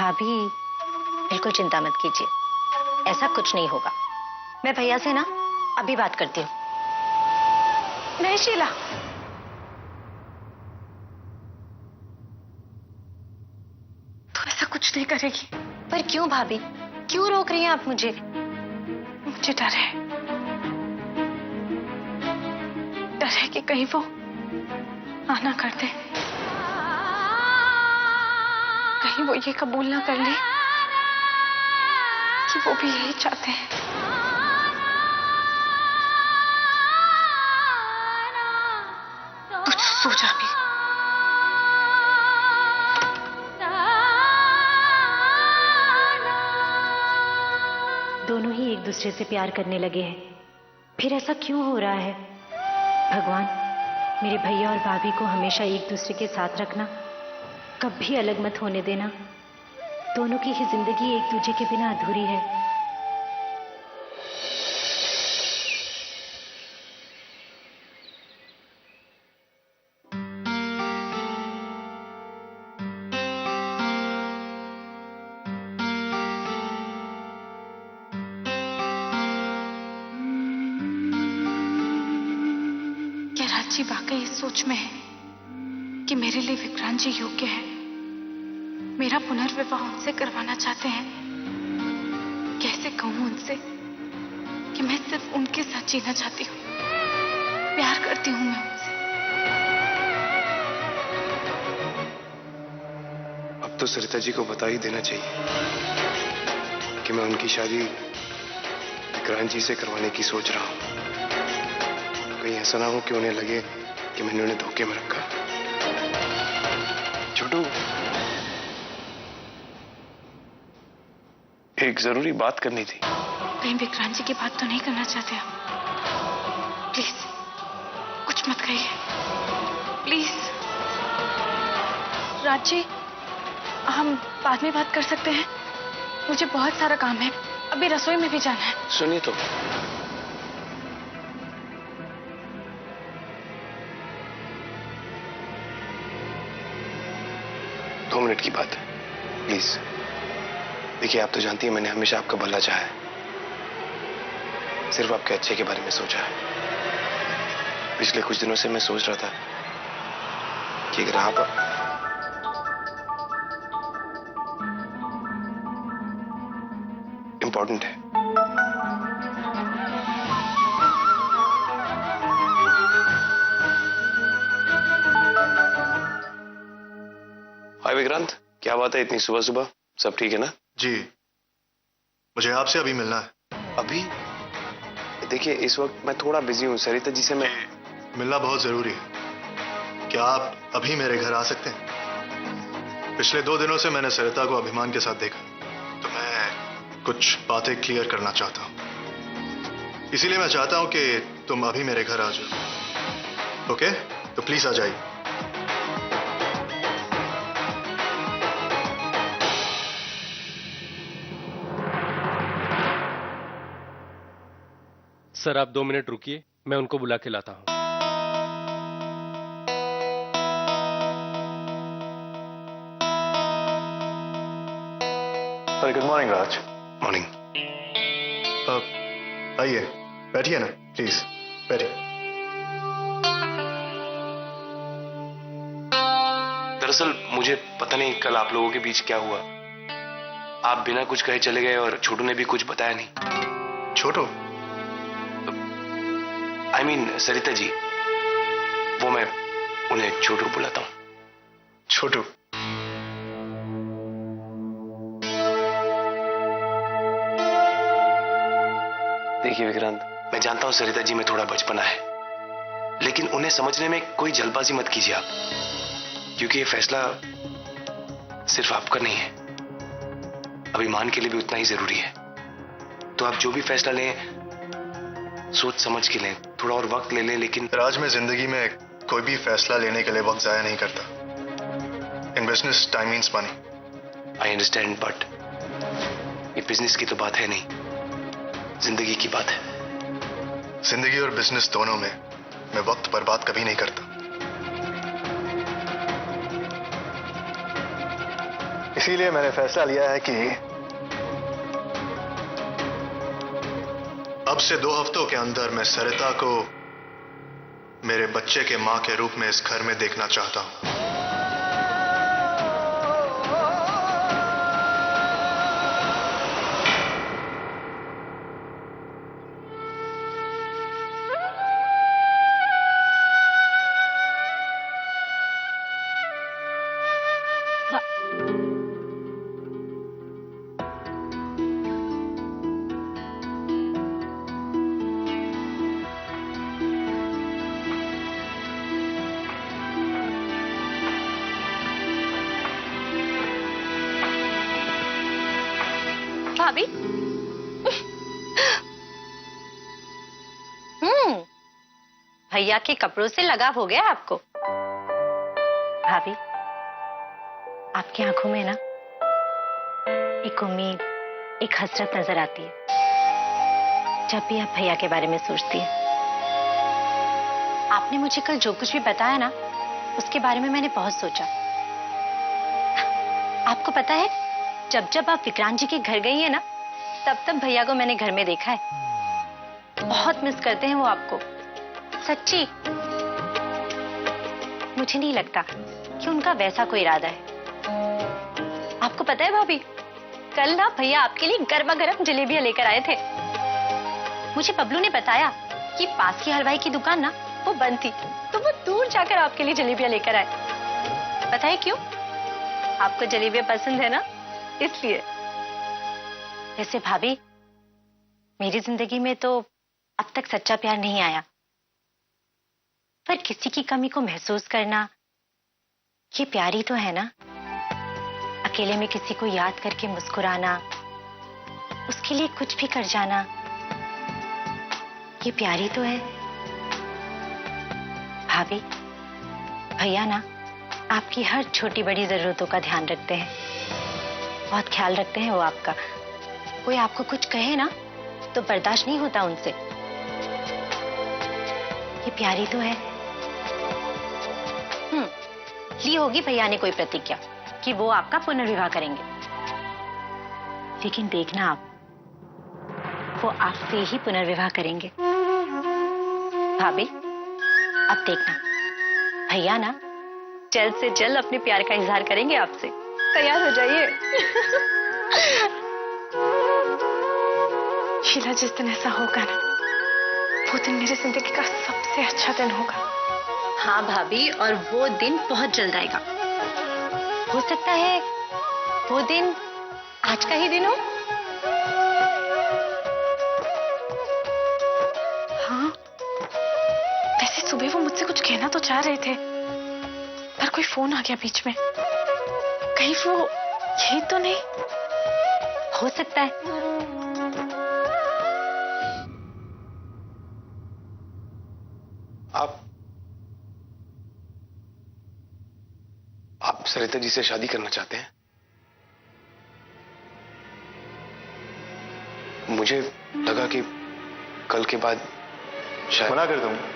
भाभी बिल्कुल चिंता मत कीजिए, ऐसा कुछ नहीं होगा। मैं भैया से ना अभी बात करती हूँ। नहीं शीला, तू ऐसा कुछ नहीं करेगी। पर क्यों भाभी, क्यों रोक रही हैं आप मुझे? मुझे डर है, डर है कि कहीं वो आना कर दे, कहीं वो ये कबूल ना कर ले कि वो भी यही चाहते हैं। तू सो जा भी। दोनों ही एक दूसरे से प्यार करने लगे हैं, फिर ऐसा क्यों हो रहा है? भगवान, मेरे भैया और भाभी को हमेशा एक दूसरे के साथ रखना, कभी अलग मत होने देना। दोनों की ही जिंदगी एक दूसरे के बिना अधूरी है। क्या राजी वाकई इस सोच में है कि मेरे लिए विक्रांत जी योग्य है, मेरा पुनर्विवाह उनसे करवाना चाहते हैं? कैसे कहूं उनसे कि मैं सिर्फ उनके साथ जीना चाहती हूँ, प्यार करती हूँ मैं उनसे। अब तो सरिता जी को बता ही देना चाहिए कि मैं उनकी शादी विक्रांत जी से करवाने की सोच रहा हूँ। कहीं ऐसा ना हो कि उन्हें लगे कि मैंने उन्हें धोखे में रखा। छोटू, एक जरूरी बात करनी थी। कहीं विक्रांत जी की बात तो नहीं करना चाहते आप? प्लीज कुछ मत कहिए, प्लीज। राज जी, हम बाद में बात कर सकते हैं, मुझे बहुत सारा काम है, अभी रसोई में भी जाना है। सुनिए तो, दो मिनट की बात है, प्लीज। देखिए, आप तो जानती हैं मैंने हमेशा आपका भला चाहा है, सिर्फ आपके अच्छे के बारे में सोचा है। पिछले कुछ दिनों से मैं सोच रहा था कि अगर आप इंपॉर्टेंट है। हाय विक्रांत, क्या बात है इतनी सुबह सुबह? सब ठीक है ना? जी, मुझे आपसे अभी मिलना है। अभी? देखिए, इस वक्त मैं थोड़ा बिजी हूँ। सरिता जी से मैं मिलना बहुत जरूरी है। क्या आप अभी मेरे घर आ सकते हैं? पिछले 2 दिनों से मैंने सरिता को अभिमान के साथ देखा, तो मैं कुछ बातें क्लियर करना चाहता हूँ। इसीलिए मैं चाहता हूँ कि तुम अभी मेरे घर आ जाओ। ओके? तो प्लीज आ जाइए। सर, आप 2 मिनट रुकिए, मैं उनको बुला के लाता हूं। गुड मॉर्निंग राज। मॉर्निंग। आइए, बैठिए ना, प्लीज बैठिए। दरअसल मुझे पता नहीं कल आप लोगों के बीच क्या हुआ। आप बिना कुछ कहे चले गए और छोटू ने भी कुछ बताया नहीं। छोटू? I mean, सरिता जी, वो मैं उन्हें छोटू बुलाता हूं। छोटू? देखिए विक्रांत, मैं जानता हूं सरिता जी में थोड़ा बचपना है, लेकिन उन्हें समझने में कोई जल्दबाजी मत कीजिए आप, क्योंकि ये फैसला सिर्फ आपका नहीं है, अभिमान के लिए भी उतना ही जरूरी है। तो आप जो भी फैसला लें, सोच समझ के लें, थोड़ा और वक्त ले लें। लेकिन राज, मैं जिंदगी में कोई भी फैसला लेने के लिए वक्त जाया नहीं करता। In business time means money. I understand, but ये बिजनेस की तो बात है नहीं, जिंदगी की बात है। जिंदगी और बिजनेस दोनों में मैं वक्त बर्बाद कभी नहीं करता। इसीलिए मैंने फैसला लिया है कि अब से 2 हफ्तों के अंदर मैं सरिता को मेरे बच्चे के मां के रूप में इस घर में देखना चाहता हूं। भाभी। भैया के कपड़ों से लगाव हो गया आपको। भाभी, आपकी आंखों में ना एक उम्मीद, एक हसरत नजर आती है जब भी आप भैया के बारे में सोचती हैं। आपने मुझे कल जो कुछ भी बताया ना, उसके बारे में मैंने बहुत सोचा। आपको पता है, जब जब आप विक्रांत जी के घर गई है ना, तब तब भैया को मैंने घर में देखा है। बहुत मिस करते हैं वो आपको, सच्ची। मुझे नहीं लगता कि उनका वैसा कोई इरादा है। आपको पता है भाभी, कल ना भैया आपके लिए गर्मा गर्म जलेबियां लेकर आए थे। मुझे बबलू ने बताया कि पास की हलवाई की दुकान ना वो बंद थी, तो वो दूर जाकर आपके लिए जलेबियां लेकर आए। पता है क्यों? आपको जलेबियां पसंद है ना, इसलिए। वैसे भाभी, मेरी जिंदगी में तो अब तक सच्चा प्यार नहीं आया, पर किसी की कमी को महसूस करना ये प्यार ही तो है ना। अकेले में किसी को याद करके मुस्कुराना, उसके लिए कुछ भी कर जाना, ये प्यार ही तो है। भाभी, भैया ना आपकी हर छोटी बड़ी जरूरतों का ध्यान रखते हैं, बहुत ख्याल रखते हैं वो आपका। कोई आपको कुछ कहे ना तो बर्दाश्त नहीं होता उनसे। ये प्यार ही तो है। ली होगी भैया ने कोई प्रतिज्ञा कि वो आपका पुनर्विवाह करेंगे, लेकिन देखना आप, वो आपसे ही पुनर्विवाह करेंगे। भाभी, अब देखना, भैया ना जल्द से जल्द अपने प्यार का इजहार करेंगे आपसे। तैयार हो जाइए। शीला, जिस दिन ऐसा होगा ना, वो दिन मेरी जिंदगी का सबसे अच्छा दिन होगा। हाँ भाभी, और वो दिन बहुत जल्द आएगा। हो सकता है वो दिन आज का ही दिन हो। हाँ, वैसे सुबह वो मुझसे कुछ कहना तो चाह रहे थे, पर कोई फोन आ गया बीच में। कहीं वो यही तो नहीं? हो सकता है। आप सरिता जी से शादी करना चाहते हैं? मुझे लगा कि कल के बाद शायद। मना कर दूंगा,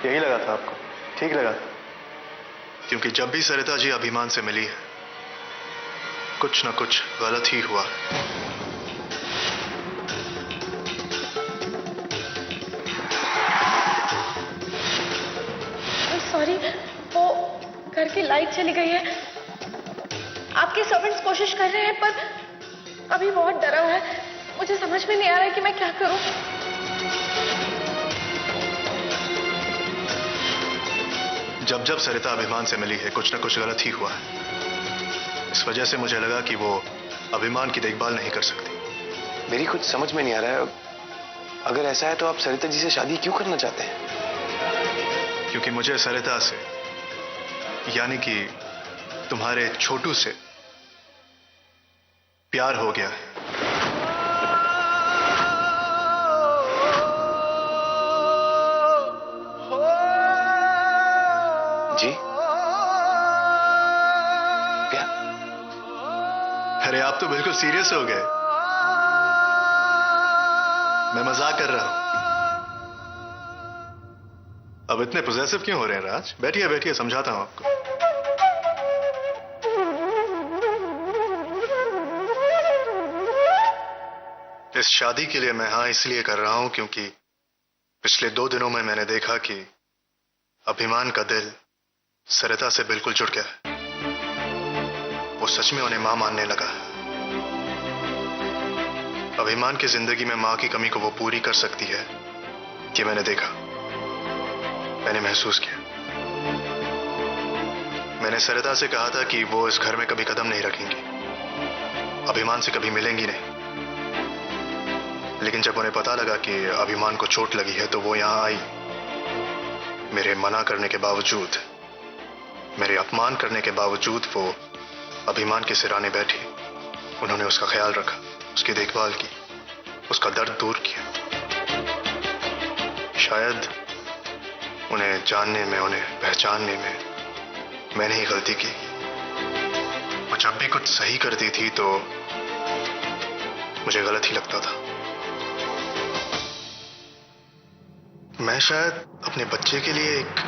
यही लगा था आपको, ठीक लगा था। क्योंकि जब भी सरिता जी अभिमान से मिली है, कुछ ना कुछ गलत ही हुआ। सॉरी, वो घर की लाइट चली गई है। आपके सर्वेंट्स कोशिश कर रहे हैं, पर अभी बहुत डरा हुआ है। मुझे समझ में नहीं आ रहा है कि मैं क्या करूं। जब जब सरिता अभिमान से मिली है, कुछ ना कुछ गलत ही हुआ है। इस वजह से मुझे लगा कि वो अभिमान की देखभाल नहीं कर सकती। मेरी कुछ समझ में नहीं आ रहा है। अगर ऐसा है तो आप सरिता जी से शादी क्यों करना चाहते हैं? क्योंकि मुझे सरिता से, यानी कि तुम्हारे छोटू से प्यार हो गया है। जी? क्या? अरे आप तो बिल्कुल सीरियस हो गए। मैं मजाक कर रहा हूं। अब इतने पोजेसिव क्यों हो रहे हैं राज? बैठिए बैठिए, समझाता हूं आपको। इस शादी के लिए मैं हाँ इसलिए कर रहा हूं क्योंकि पिछले 2 दिनों में मैंने देखा कि अभिमान का दिल सरिता से बिल्कुल जुड़ गया है। वो सच में उन्हें मां मानने लगा है। अभिमान की जिंदगी में मां की कमी को वो पूरी कर सकती है, कि मैंने देखा, मैंने महसूस किया। मैंने सरिता से कहा था कि वो इस घर में कभी कदम नहीं रखेंगी, अभिमान से कभी मिलेंगी नहीं। लेकिन जब उन्हें पता लगा कि अभिमान को चोट लगी है तो वो यहां आई। मेरे मना करने के बावजूद, मेरे अपमान करने के बावजूद वो अभिमान के सिराने बैठी। उन्होंने उसका ख्याल रखा, उसकी देखभाल की, उसका दर्द दूर किया। शायद उन्हें जानने में, उन्हें पहचानने में मैंने ही गलती की। वो जब भी कुछ सही करती थी तो मुझे गलत ही लगता था। मैं शायद अपने बच्चे के लिए एक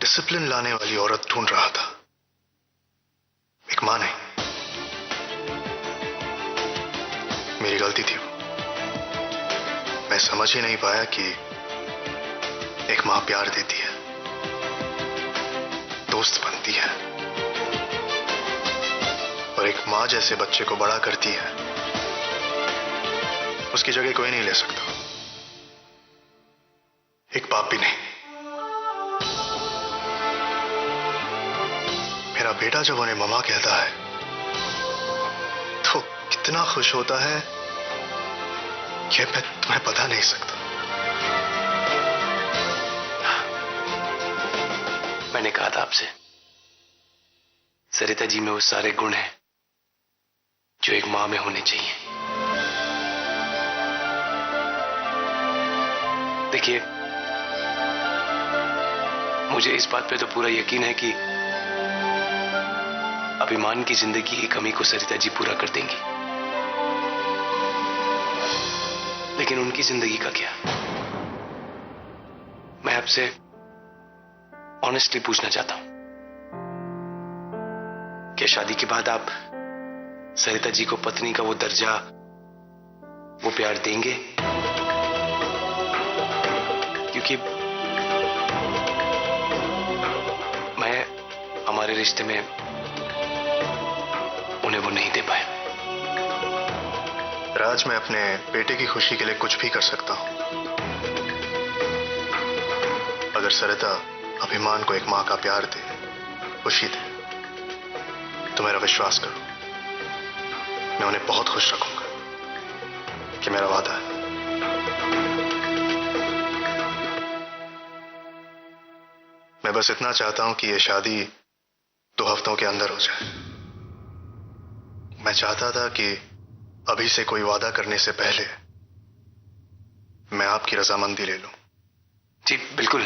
डिसिप्लिन लाने वाली औरत ढूंढ रहा था, एक मां नहीं। मेरी गलती थी वो। मैं समझ ही नहीं पाया कि एक मां प्यार देती है, दोस्त बनती है, और एक मां जैसे बच्चे को बड़ा करती है, उसकी जगह कोई नहीं ले सकता, एक बाप भी नहीं। मेरा बेटा जब उन्हें ममा कहता है तो कितना खुश होता है कि मैं तुम्हें बता नहीं सकता। मैंने कहा था आपसे, सरिता जी में वो सारे गुण हैं जो एक मां में होने चाहिए। देखिए, मुझे इस बात पे तो पूरा यकीन है कि अभिमान की जिंदगी की कमी को सरिता जी पूरा कर देंगी। लेकिन उनकी जिंदगी का क्या? मैं आपसे ऑनेस्टली पूछना चाहता हूं, क्या शादी के बाद आप सरिता जी को पत्नी का वो दर्जा, वो प्यार देंगे? क्योंकि मैं हमारे रिश्ते में उन्हें वो नहीं दे पाया। राज, मैं अपने बेटे की खुशी के लिए कुछ भी कर सकता हूं। अगर सरिता अभिमान को एक मां का प्यार दे, खुशी दे, तो मेरा विश्वास करो, मैं उन्हें बहुत खुश रखूंगा, कि मेरा वादा है। मैं बस इतना चाहता हूं कि ये शादी 2 हफ्तों के अंदर हो जाए। मैं चाहता था कि अभी से कोई वादा करने से पहले मैं आपकी रजामंदी ले लूं। जी बिल्कुल,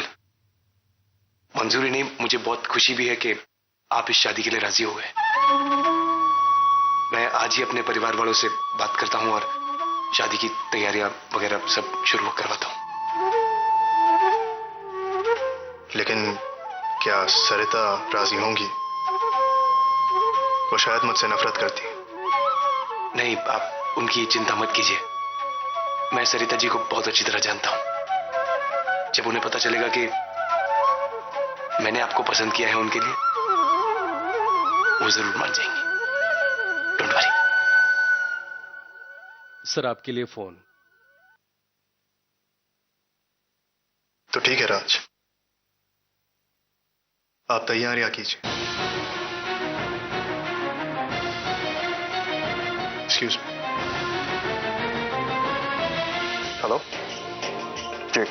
मंजूरी नहीं, मुझे बहुत खुशी भी है कि आप इस शादी के लिए राजी हो गए। मैं आज ही अपने परिवार वालों से बात करता हूं और शादी की तैयारियां वगैरह सब शुरू करवाता हूं। लेकिन क्या सरिता राजी होंगी? वो शायद मुझसे नफरत करती। नहीं, आप उनकी चिंता मत कीजिए। मैं सरिता जी को बहुत अच्छी तरह जानता हूं। जब उन्हें पता चलेगा कि मैंने आपको पसंद किया है उनके लिए, वो जरूर मान जाएंगी। Don't worry. सर, आपके लिए फोन। तो ठीक है राज, आप तैयारियां कीजिए। Excuse me. हेलो जी।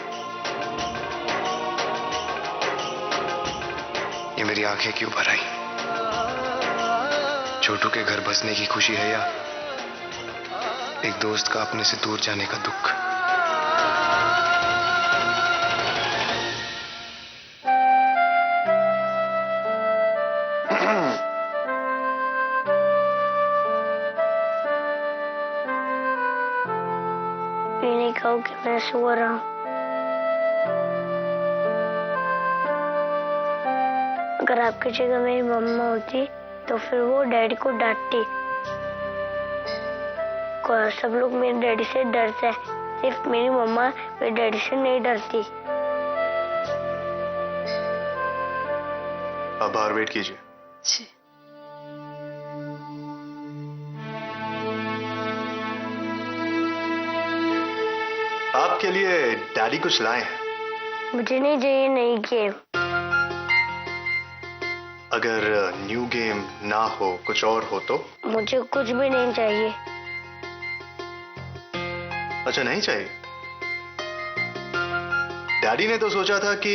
ये मेरी आंखें क्यों भर आई? छोटू के घर बसने की खुशी है या एक दोस्त का अपने से दूर जाने का दुख? नहीं कहो कि मैं सो रहा हूँ। अगर आपकी जगह मेरी मम्मा होती तो फिर वो डैडी को डांटती। सब लोग मेरे डैडी से डरते हैं, सिर्फ मेरी मम्मा मेरे डैडी से नहीं डरती। आप बाहर वेट कीजिए। जी। आपके लिए डैडी कुछ लाए हैं। मुझे नहीं चाहिए नई गेम। अगर न्यू गेम ना हो, कुछ और हो तो? मुझे कुछ भी नहीं चाहिए। अच्छा, नहीं चाहिए। डैडी ने तो सोचा था कि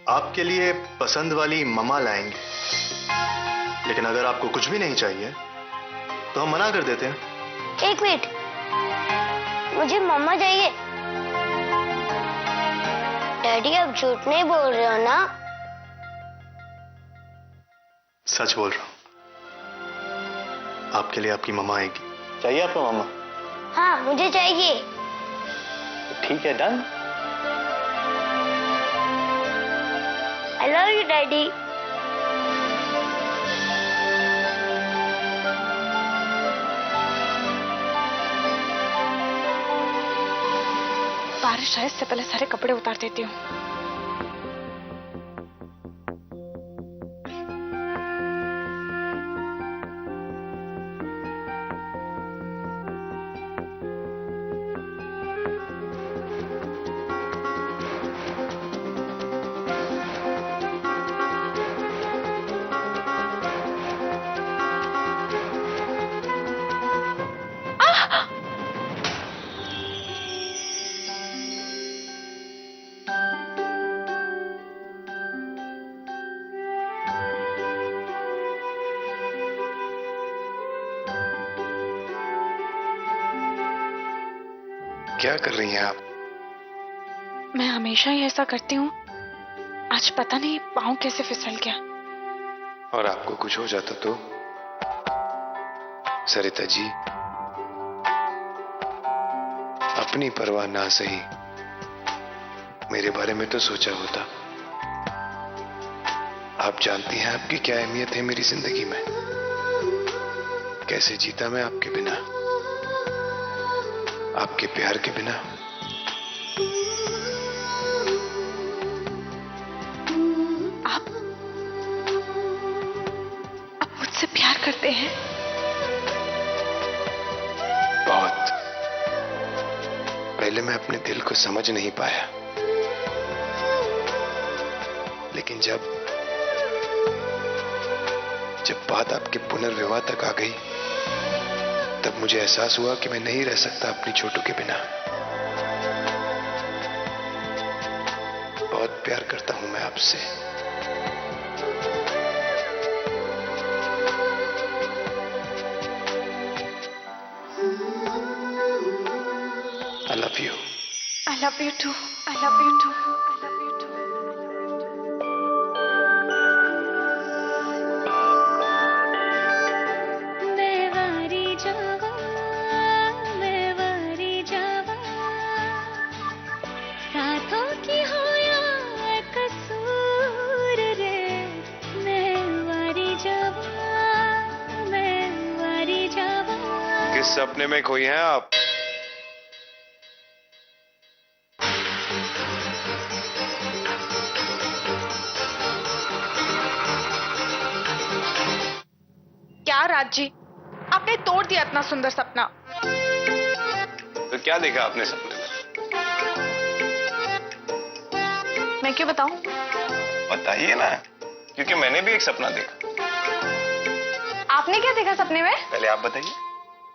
आपके लिए पसंद वाली मम्मा लाएंगे, लेकिन अगर आपको कुछ भी नहीं चाहिए तो हम मना कर देते हैं। एक मिनट, मुझे मम्मा चाहिए। डैडी आप झूठ नहीं बोल रहे हो ना? सच बोल रहा हूं। आपके लिए आपकी मम्मा आएगी। चाहिए आपको मम्मा? हाँ, मुझे चाहिए। ठीक है, done. I love you daddy. बारिश आए इससे पहले सारे कपड़े उतार देती हूँ। क्या कर रही हैं आप? मैं हमेशा ही ऐसा करती हूँ, आज पता नहीं पाँव कैसे फिसल गया। और आपको कुछ हो जाता तो? सरिता जी, अपनी परवाह ना सही, मेरे बारे में तो सोचा होता। आप जानती हैं आपकी क्या अहमियत है मेरी जिंदगी में। कैसे जीता मैं आपके बिना, आपके प्यार के बिना। आप मुझसे प्यार करते हैं? बहुत। पहले मैं अपने दिल को समझ नहीं पाया, लेकिन जब बात आपके पुनर्विवाह तक आ गई, तब मुझे एहसास हुआ कि मैं नहीं रह सकता अपनी छोटू के बिना। बहुत प्यार करता हूं मैं आपसे। I love you. I love you too. I love you too. I love you too. किस सपने में खोई हैं आप? क्या राज जी, आपने तोड़ दिया इतना सुंदर सपना। तो क्या देखा आपने सपने में? मैं क्यों बताऊं? बताइए ना, क्योंकि मैंने भी एक सपना देखा। आपने क्या देखा सपने में? पहले आप बताइए।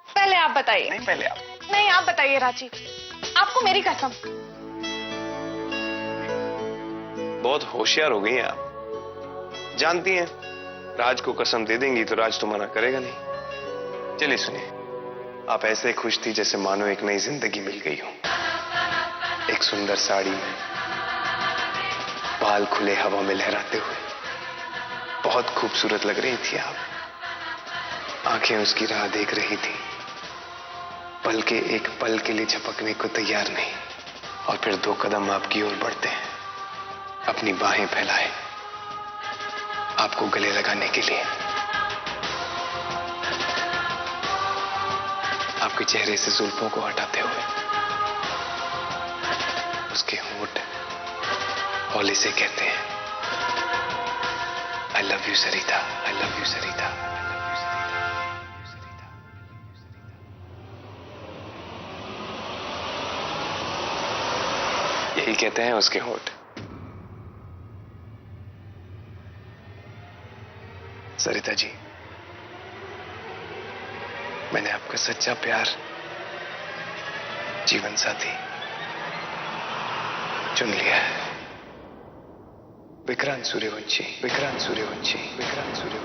पहले आप बताइए। नहीं, पहले आप। नहीं, आप बताइए राजी, आपको मेरी कसम। बहुत होशियार हो गई हैं आप। जानती हैं, राज को कसम दे देंगी तो राज तो मना करेगा नहीं। चलिए सुनिए, आप ऐसे खुश थी जैसे मानो एक नई जिंदगी मिल गई हो। एक सुंदर साड़ी में, बाल खुले हवा में लहराते हुए बहुत खूबसूरत लग रही थी आप। आंखें उसकी राह देख रही थी, पल के एक पल के लिए झपकने को तैयार नहीं। और फिर 2 कदम आपकी ओर बढ़ते हैं, अपनी बाहें फैलाए आपको गले लगाने के लिए। आपके चेहरे से जुल्फों को हटाते हुए। उसके होंठ हौले से कहते हैं, I love you Sarita, I love you Sarita, I love you Sarita. यही कहते हैं उसके होंठ। सरिता जी, मैंने आपका सच्चा प्यार जीवन साथी चुन लिया है। विक्रांत सूर्यवंशी, विक्रांत सूर्यवंशी, विक्रांत सूर्यवंशी।